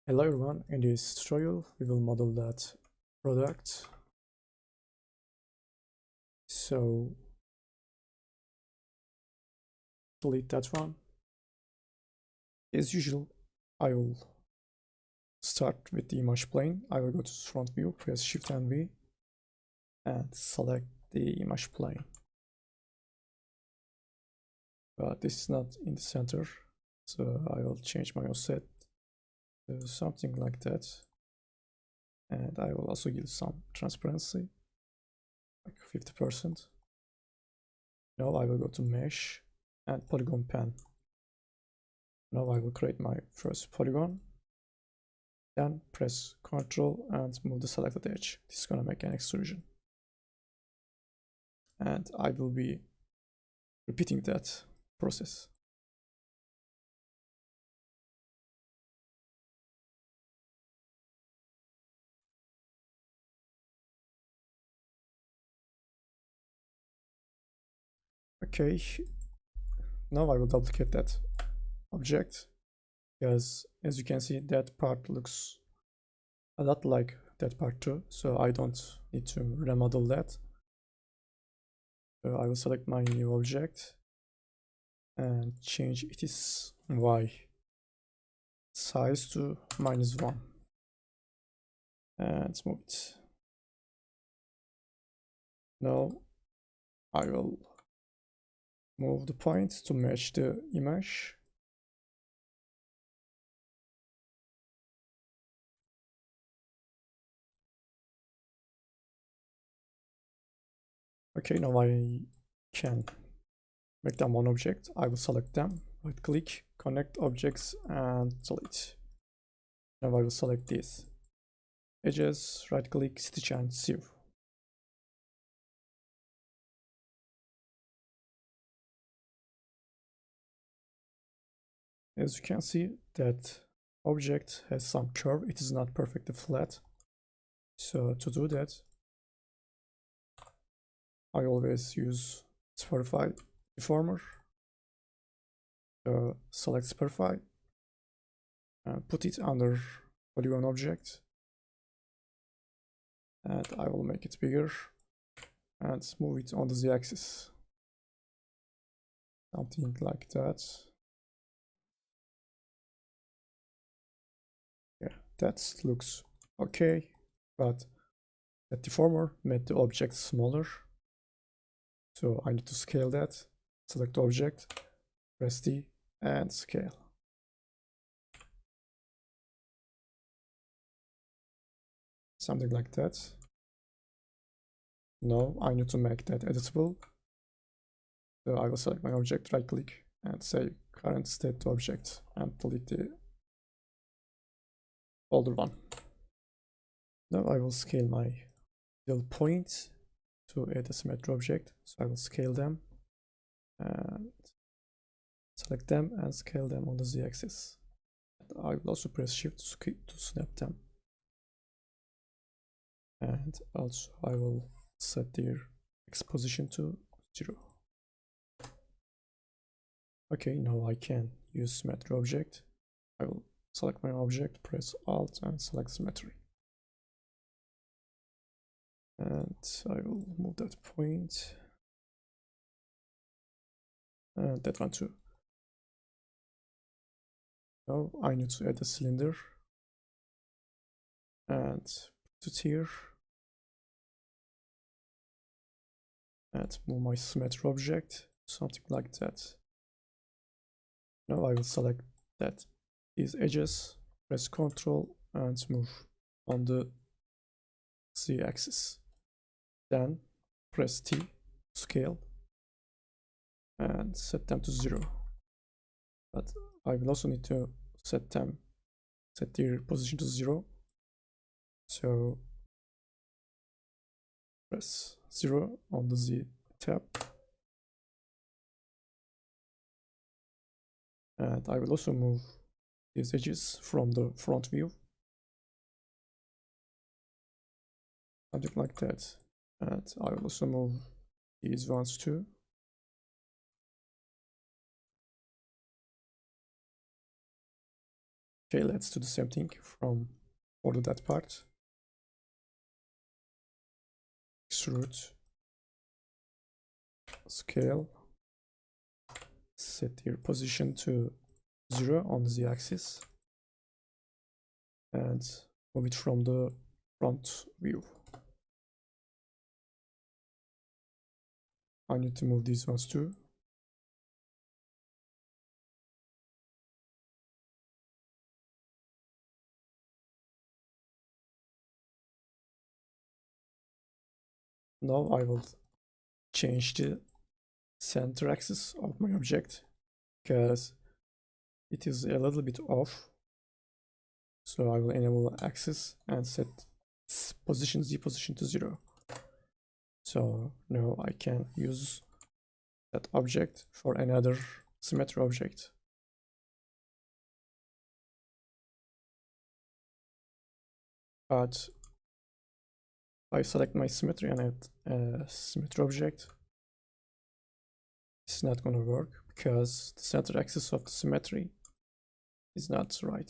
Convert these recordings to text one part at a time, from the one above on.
Hello everyone, in this tutorial we will model that product. So delete that one. As usual, I will start with the image plane. I will go to front view, press Shift and V and select the image plane. But this is not in the center, so I will change my offset to something like that. And I will also give some transparency, like 50%. Now I will go to Mesh and Polygon Pen. Now I will create my first polygon. Then press Ctrl and move the selected edge. This is gonna make an extrusion. And I will be repeating that process. Okay, now I will duplicate that object, because as you can see that part looks a lot like that part too, so I don't need to remodel that. So I will select my new object and change its Y size to -1 and move it. Now I will move the point to match the image. Okay, now I can make them one object. I will select them, right click, connect objects and delete. Now I will select these edges, right click, stitch and sieve. As you can see, that object has some curve. It is not perfectly flat. So to do that, I always use Sperify deformer. Select Sperify and put it under polygon object. And I will make it bigger and move it on the z-axis. Something like that. Yeah, that looks okay, but that deformer made the object smaller. So I need to scale that. Select object, press D and scale. Something like that. Now I need to make that editable. So I will select my object, right click and say current state to object and delete the older one. Now I will scale my middle point to add a symmetry object. So I will scale them and select them and scale them on the z-axis. I will also press shift to snap them. And also I will set their X position to 0. Okay, now I can use symmetry object. I will select my object, press Alt and select symmetry. And I will move that point. And that one too. Now I need to add a cylinder. And put it here. And move my symmetry object, something like that. Now I will select that these edges, press Ctrl and move on the z-axis. Then press T, scale, and set them to 0. But I will also need to set their position to 0. So press 0 on the Z tab. And I will also move these edges from the front view. Something like that. And I will also move these ones too. Okay, let's do the same thing for that part. Extrude, scale, set your position to 0 on the z-axis, and move it from the front view. I need to move these ones too. Now I will change the center axis of my object because it is a little bit off. So I will enable axis and set position z position to 0. So now I can use that object for another symmetry object. But I select my symmetry and add a symmetry object. It's not gonna work because the center axis of the symmetry is not right.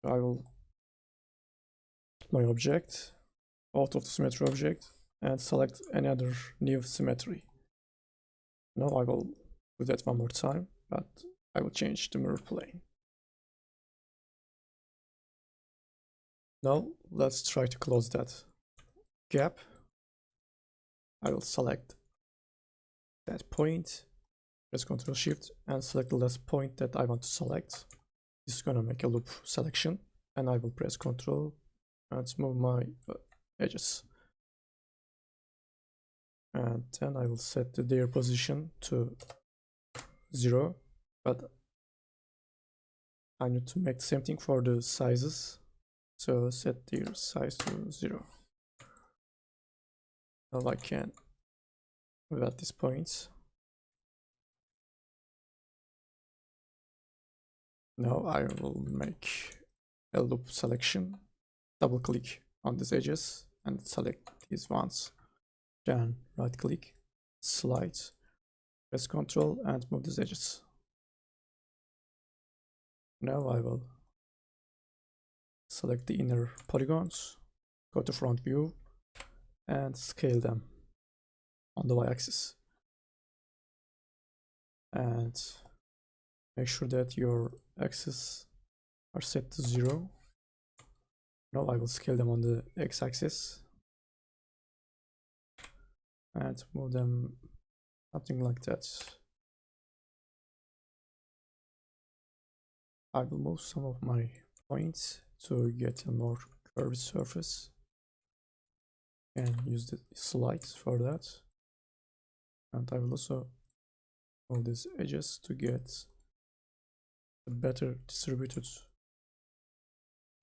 So I will put my object out of the symmetry object and select another new symmetry. Now I will do that one more time, but I will change the mirror plane. Now let's try to close that gap. I will select that point, press Ctrl Shift and select the last point that I want to select. This is gonna make a loop selection, and I will press Ctrl and move my edges. And then I will set their position to 0, but I need to make the same thing for the sizes. So set their size to 0. Now I can move at this point. Now I will make a loop selection, double click on these edges and select these ones. Then right click, slide, press Ctrl and move these edges. Now I will select the inner polygons, go to front view and scale them on the y-axis. And make sure that your axes are set to 0. Now I will scale them on the x-axis and move them something like that. I will move some of my points to get a more curved surface and use the slides for that. And I will also move these edges to get a better distributed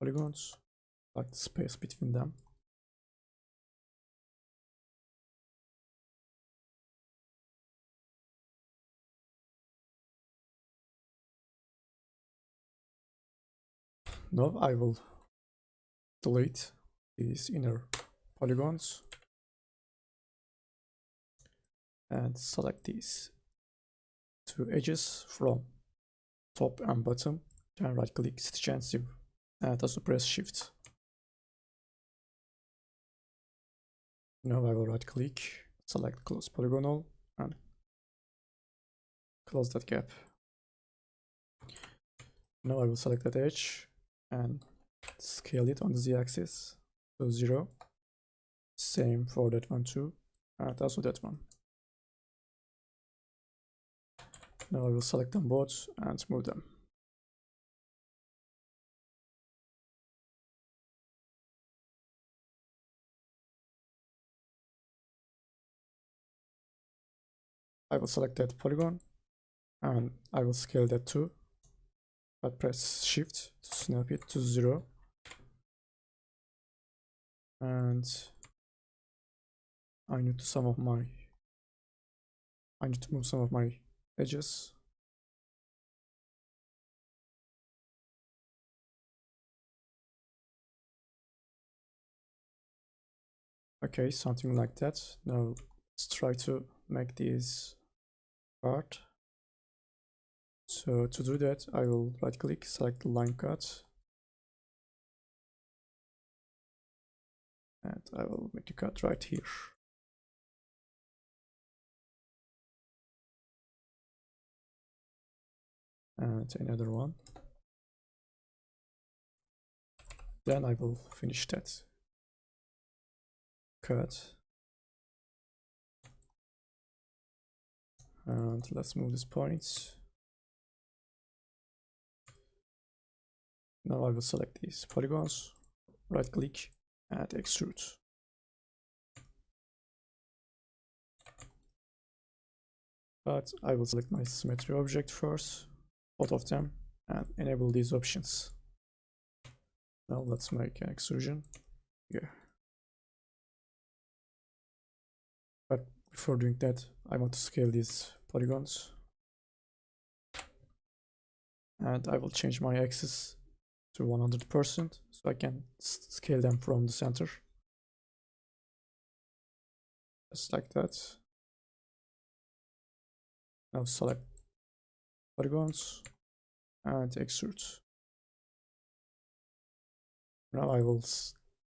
polygons, like the space between them. Now I will delete these inner polygons and select these two edges from top and bottom. Then right click, stitch and sew, and also press Shift. Now I will right click, select close polygonal and close that gap. Now I will select that edge and scale it on the z-axis to 0. Same for that one too, and also that one. Now I will select them both and move them. I will select that polygon and I will scale that too, but press Shift to snap it to 0. And I need to move some of my edges. Okay, something like that. Now let's try to make this part So to do that, I will right click, select the line cut, and I will make a cut right here. And another one. Then I will finish that cut. And let's move this point. Now I will select these polygons, right click and extrude. But I will select my symmetry object first, both of them, and enable these options. Now let's make an extrusion here. But before doing that, I want to scale these polygons. And I will change my axis to 100% so I can scale them from the center. Just like that. Now select polygons and extrude. Now I will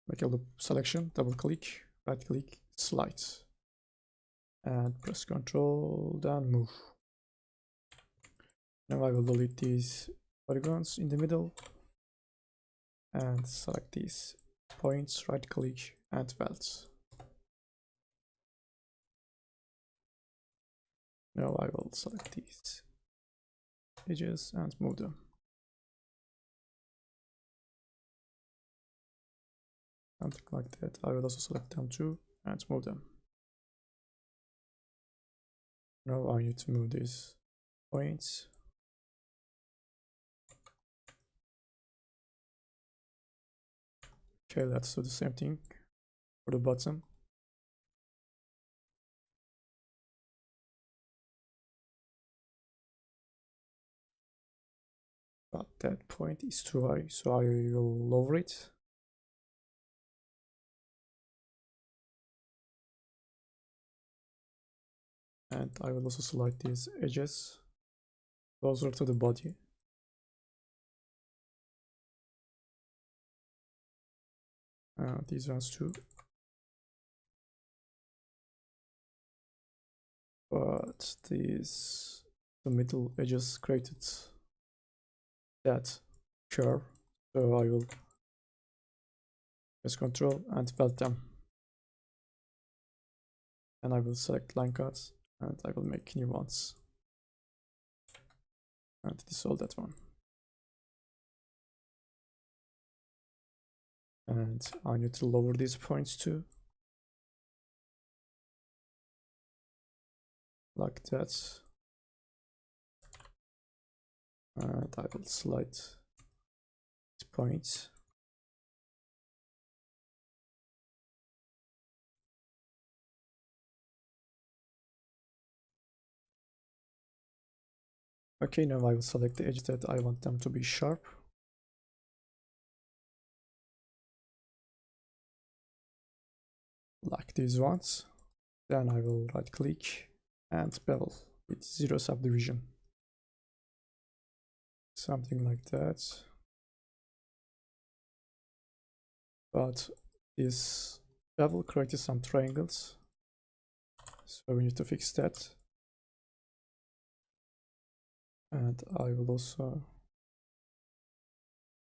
make a loop selection, double click, right click, slide. And press Ctrl, then move. Now I will delete these polygons in the middle and select these points, right click and weld. Now I will select these edges and move them. Something like that. I will also select them too and move them. Now I need to move these points. Okay, let's do the same thing for the bottom. But that point is too high, so I will lower it. And I will also select these edges closer to the body. These ones too. But the middle edges created that curve, so I will press Ctrl and weld them. And I will select line cuts and I will make new ones. And dissolve that one. And I need to lower these points too. Like that. And I will slide these points. Okay, now I will select the edges that I want them to be sharp. Like these ones. Then I will right click and bevel with 0 subdivision. Something like that. But this bevel created some triangles. So we need to fix that. And I will also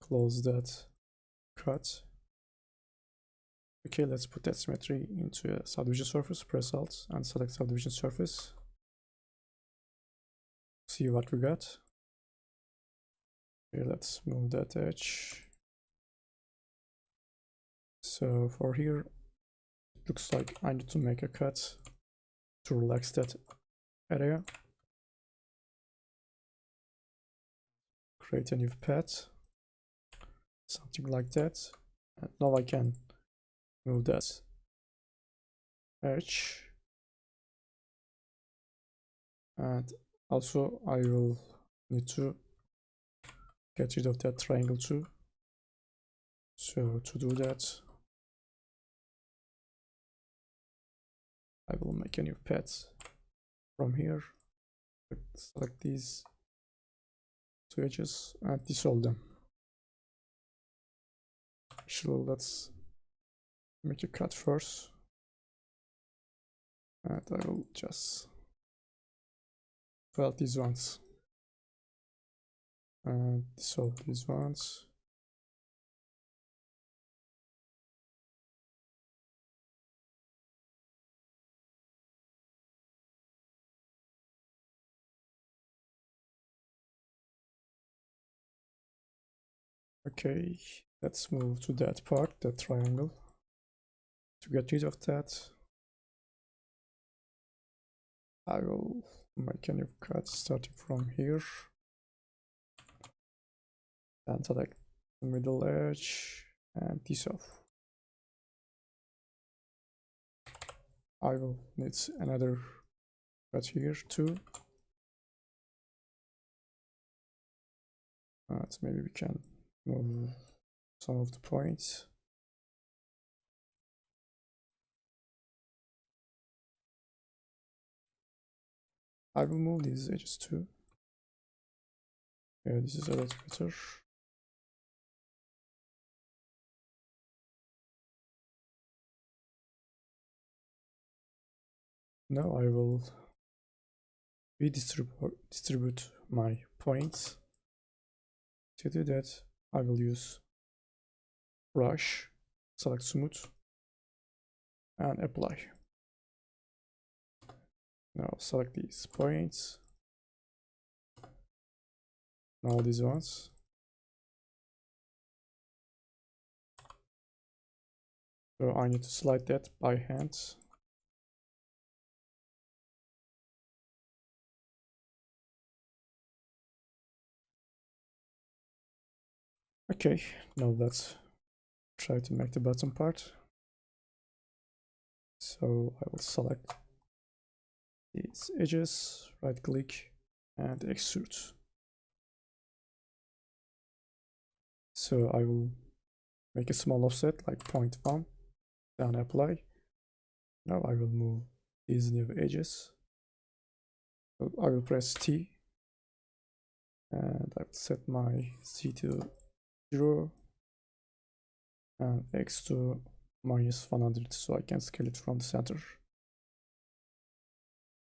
close that cut. Okay, let's put that symmetry into a subdivision surface. Press Alt and select subdivision surface. See what we got. Here, let's move that edge. So for here, it looks like I need to make a cut to relax that area. Create a new path. Something like that. And now I can move that edge. And also I will need to get rid of that triangle too. So to do that, I will make a new path from here. Select these two edges and dissolve them. Actually, let's make a cut first. And I will just weld these ones. And dissolve these ones. Okay, let's move to that part, that triangle. To get rid of that, I will make a new cut starting from here. And select the middle edge and dissolve. I will need another cut here too. So maybe we can move some of the points. I will move these edges too. Yeah, this is a lot better. Now I will redistribute my points. To do that, I will use brush, select smooth, and apply. Now select these points. Now these ones. So I need to slide that by hand. Okay, now let's try to make the bottom part. So I will select these edges, right click and extrude. So I will make a small offset like 0.1, then apply. Now I will move these new edges. So I will press T and I will set my Z to 0 and X to -100 so I can scale it from the center.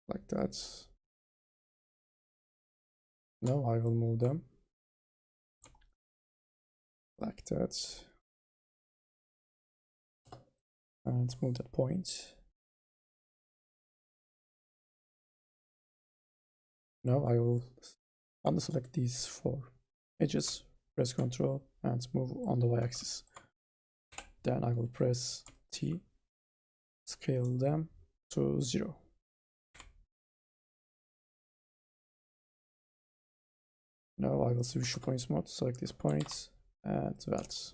Like that. Now I will move them like that and move that point. Now I will unselect these four edges, press Ctrl and move on the y-axis. Then I will press T, scale them to 0. Now I will switch to points mode, select these points and weld.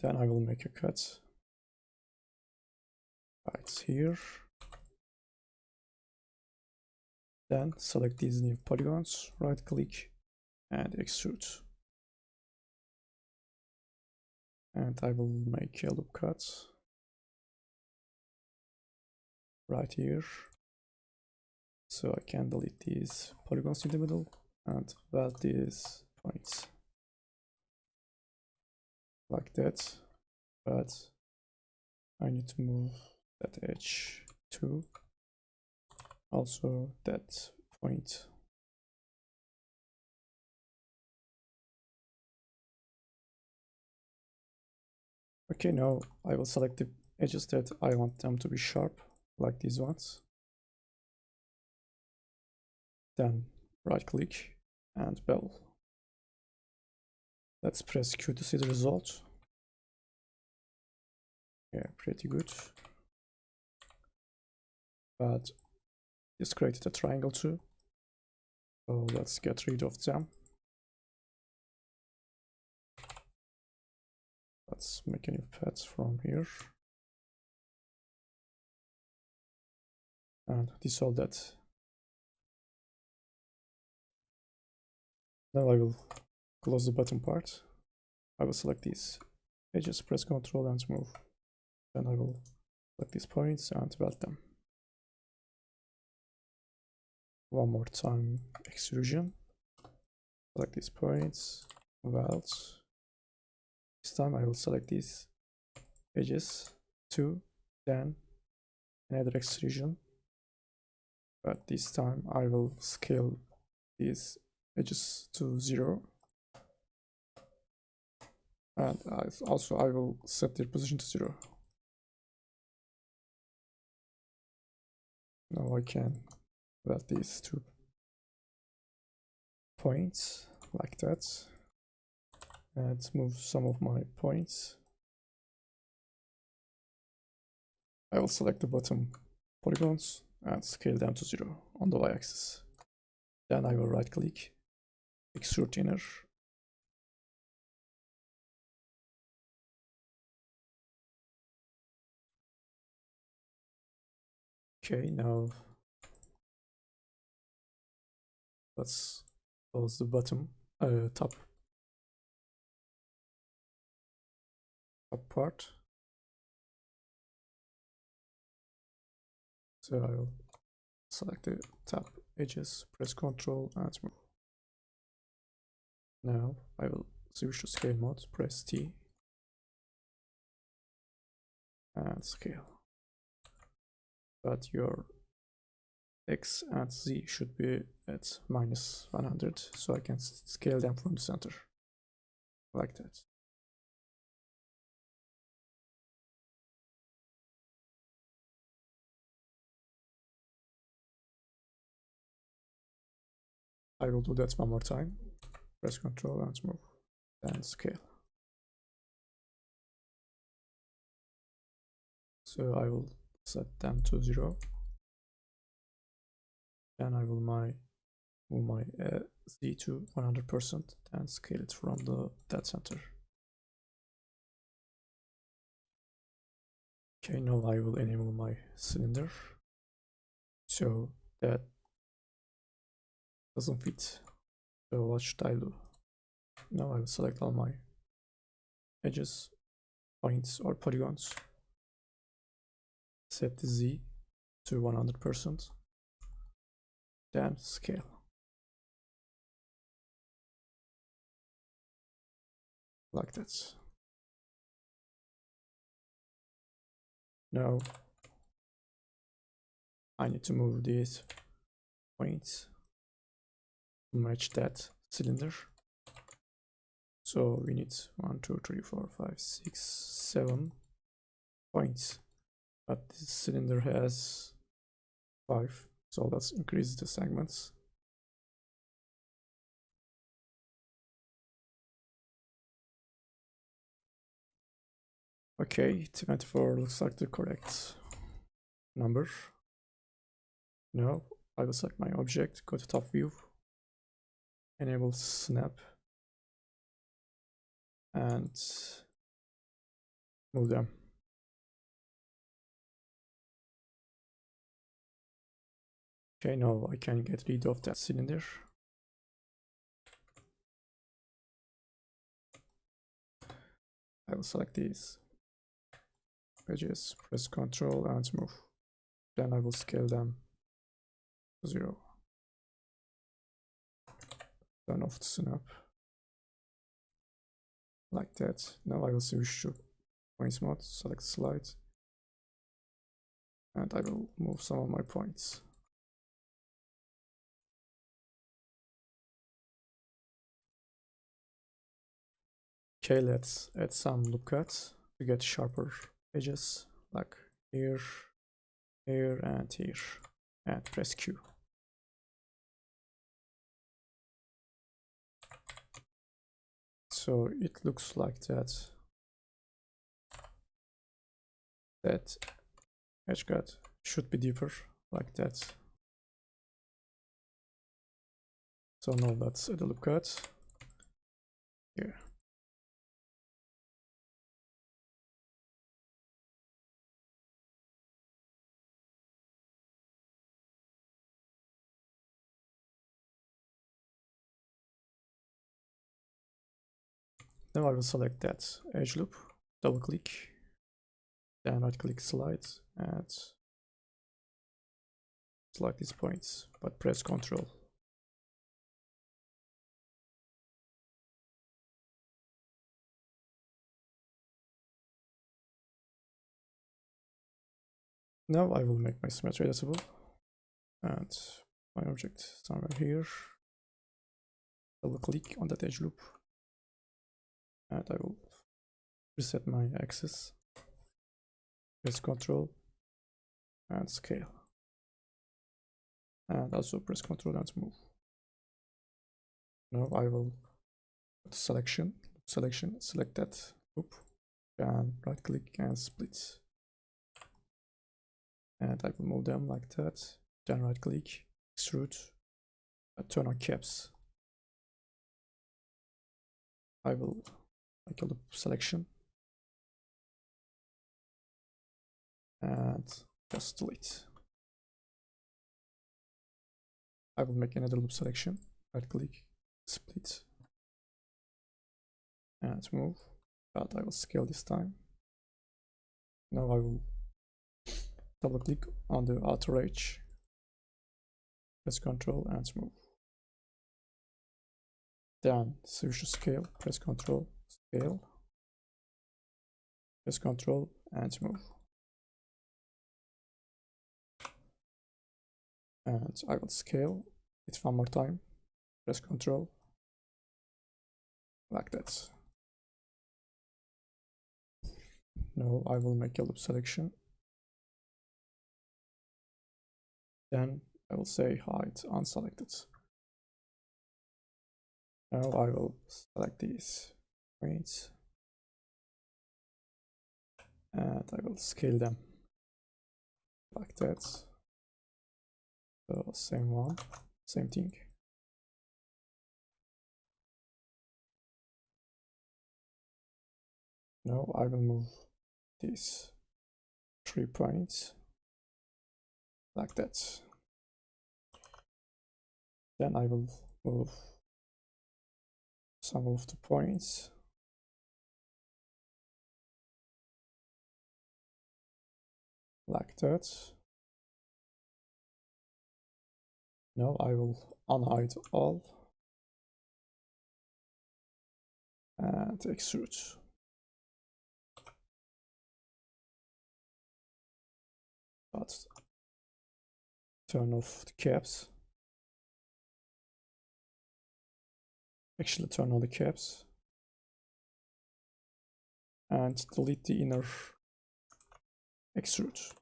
Then I will make a cut right here. Then select these new polygons, right click and extrude. And I will make a loop cut right here. So I can delete these polygons in the middle and weld these points like that. But I need to move that edge too. Also that point. Okay, now I will select the edges that I want them to be sharp, like these ones. Then right click and bevel. Let's press Q to see the result. Yeah, pretty good. But this created a triangle too. So let's get rid of them. Let's make a new path from here. And dissolve that. Now I will close the bottom part. I will select these edges, press Ctrl and move. Then I will select these points and weld them. one more time extrusion. Select these points, welds. This time I will select these edges, 2, then another extrusion. But this time I will scale these edges to 0. And I will set their position to 0. Now I can weld these 2 points like that. And move some of my points. I will select the bottom polygons and scale them to 0 on the y-axis. Then I will right click, extrude inner. Okay, now let's close the bottom, top part. So I will select the top edges, press Ctrl and move. Now I will switch to scale mode, press T and scale. But your X and Z should be at -100, so I can scale them from the center, like that. I will do that one more time. Press Ctrl and move, then scale. So I will set them to 0. Then I will move my Z to 100% and scale it from the dead center. Okay, now I will enable my cylinder. So that doesn't fit. So what should I do? Now I will select all my edges, points or polygons. Set the Z to 100%. Then scale. Like that. Now I need to move these points to match that cylinder. So we need 1, 2, 3, 4, 5, 6, 7 points. But this cylinder has 5. So let's increase the segments. Okay, 24 looks like the correct number. Now I will select my object, go to top view, enable snap, and move them. Okay, now I can get rid of that cylinder. I will select these edges, press Ctrl and move. Then I will scale them to 0. Turn off the snap. Like that. Now I will switch to points mode, select slide. And I will move some of my points. Okay, let's add some loop cuts to get sharper edges, like here, here, and here, and press Q. So it looks like that. That edge cut should be deeper, like that. So now let's add a loop cut here. Now I will select that edge loop, double click, then right click slide, and select these points, but press Ctrl. Now I will make my symmetry editable, and my object somewhere here. Double click on that edge loop, and I will reset my axis. Press Ctrl and scale, and also press Ctrl and move. Now I will go to selection, select that loop, and right click and split. And I will move them like that. Then right click, extrude, turn on caps. I will make a loop selection and just delete. I will make another loop selection, right click, split, and move, but I will scale this time. Now I will double click on the outer edge, press Ctrl and move. Then switch to scale, press Ctrl, scale, press Ctrl and move. And I will scale it one more time, press Ctrl, like that. Now I will make a loop selection. Then I will say hide unselected. Now I will select these points and I will scale them like that. So same one, same thing. Now I will move these 3 points like that. Then I will move some of the points like that. Now I will unhide all and extrude. But turn off the caps. Actually turn on the caps and delete the inner extrude.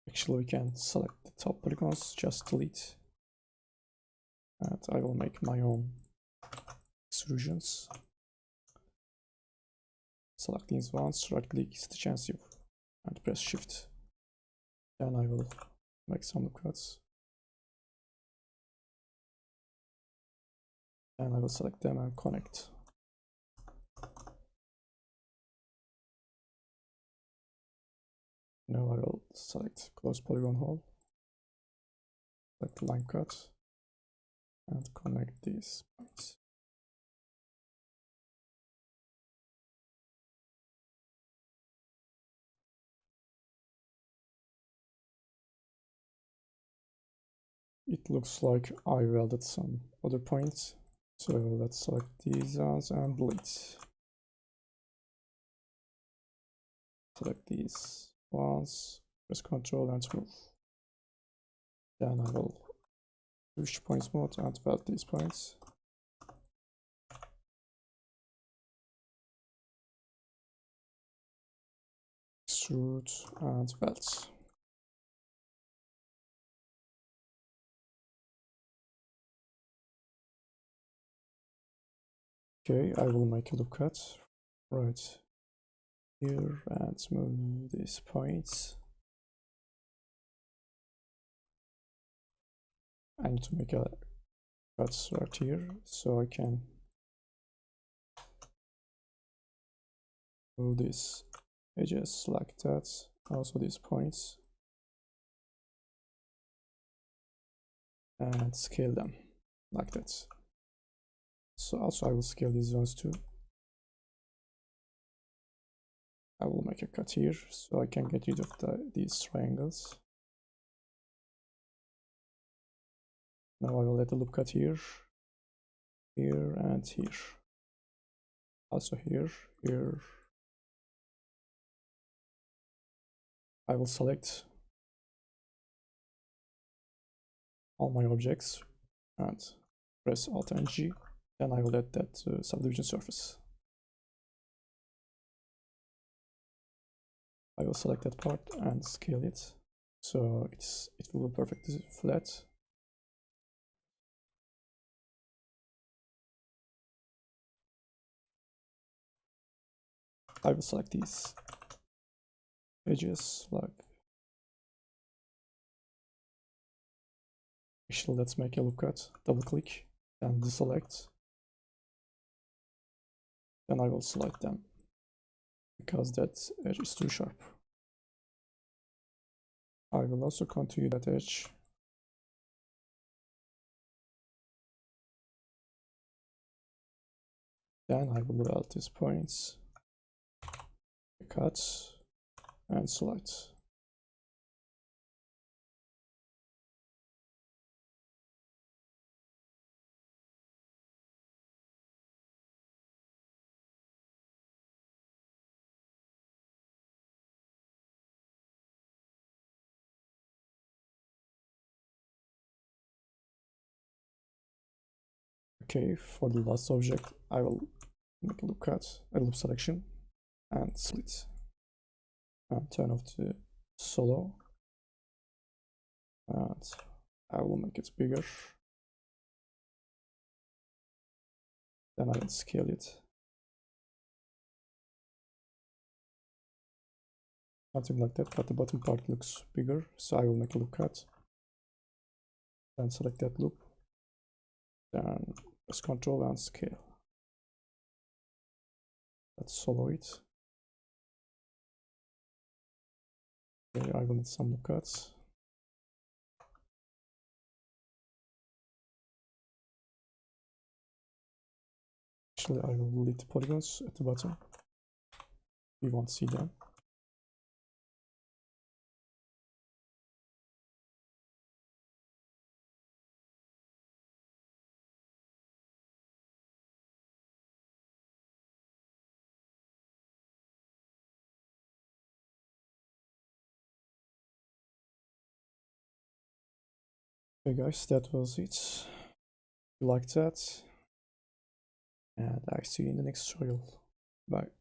Actually we can select the top polygons, just delete, and I will make my own extrusions. Select these ones, right click, stitch and sew, and press shift. Then I will make some loop cuts. And I will select them and connect. Now I will select close polygon hole, select line cut, and connect these points. It looks like I welded some other points, so let's select these ones and delete. Select these ones, press Ctrl and move. Then I will switch points mode and weld these points. Extrude and weld. Okay, I will make a loop cut right here and move these points. I need to make a cut right here so I can move these edges like that, also these points, and scale them like that. So also I will scale these ones too. I will make a cut here so I can get rid of these triangles. Now I will let the loop cut here, here, and here. Also here, here. I will select all my objects and press Alt and G. Then I will add that subdivision surface. I will select that part and scale it so it will be perfectly flat. I will select these edges, like actually let's make a loop cut, double click, then deselect. Then I will select them because that edge is too sharp. I will also continue that edge. Then I will route these points, cut, and select. Okay, for the last object, I will make a loop cut, a loop selection, and split. And turn off the solo. And I will make it bigger. Then I will scale it. Something like that, but the bottom part looks bigger, so I will make a loop cut. Then select that loop. Then press Ctrl and scale. Let's solo it. Okay, I will need some loop cuts. Actually, I will delete the polygons at the bottom. We won't see them. Okay guys, that was it. If you liked that, and I see you in the next tutorial. Bye.